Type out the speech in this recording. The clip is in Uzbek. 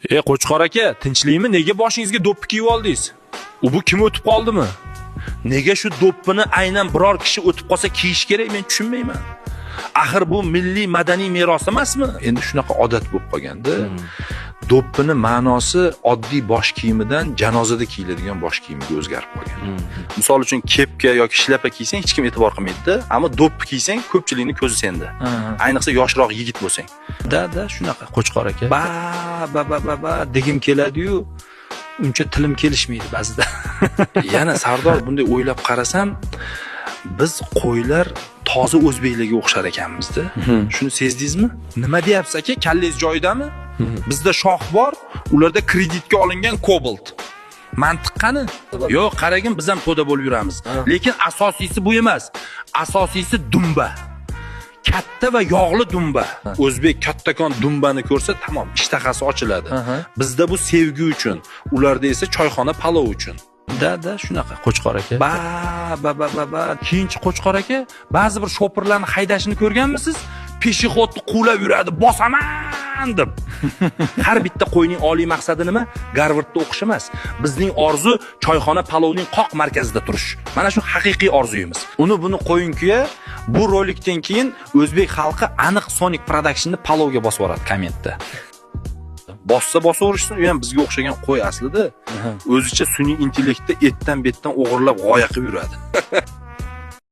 Qo'chqor aka, tinchlikmi? Nega boshingizga do'ppi kiyib oldingiz? Bu kim o'tib qoldimi? Nega shu do'ppini aynan biror kishi o'tib qolsa kiyish kerak, men tushunmayman. Axir bu milliy madaniy meros emasmi? Endi shunaqa odat bo'lib qolganda. Do'ppini ma'nosi oddiy bosh kiyimidan janozada kiyiladigan bosh kiyimiga o'zgarib qolgan. Misol uchun kepka yoki shlyapa kiysang hech kim e'tibor qilmaydi, ammo do'ppi kiysang ko'pchilikning ko'zi senda. Ayniqsa yoshroq yigit bo'lsang. Da shunaqa Qo'chqor aka. Ba degim keladi-yu, uncha tilim kelishmaydi ba'zida. Yana Sardor bunday o'ylab qarasam, biz qo'ylar toza o'zbeklarga o'xshar ekanmiz-da. Shuni sezdingizmi? Nima deyapsiz aka? Kallangiz joyidami? Bizda shoh bor, ularda kreditga olingan Cobalt. Mantiq qani? Yo'q, qaragin, biz ham to'da bo'lib yuramiz. Lekin asosiysi bu emas. Asosiysi dumba. Katta va yog'li dumba. O'zbek kattakon dumbani ko'rsa, tamom, ishtahasi ochiladi. Bizda bu sevgi uchun, ularda esa choyxona palov uchun. Da shunaqa Qo'chqor aka. Ba. Keyinchi Qo'chqor aka, ba'zi bir shopirlarni haydashini ko'rganmisiz? Peshixodni quvlab yuradi, bosaman deb. Har bitta qo'yning oliy maqsadi nima? Garvardda o'qish emas. Bizning orzu choyxona palovning qoq markazida turish. Mana shu haqiqiy orzuyimiz. Buni qo'ying-ku, bu rolikdan keyin o'zbek xalqi aniq Sonic Production'ni palovga bosib yuboradi kommentda. Bosaverishsin, u ham bizga o'xshagan qo'y aslida. O'zicha sun'iy intellektda etdan betdan o'g'irlab g'oya qilib yuradi.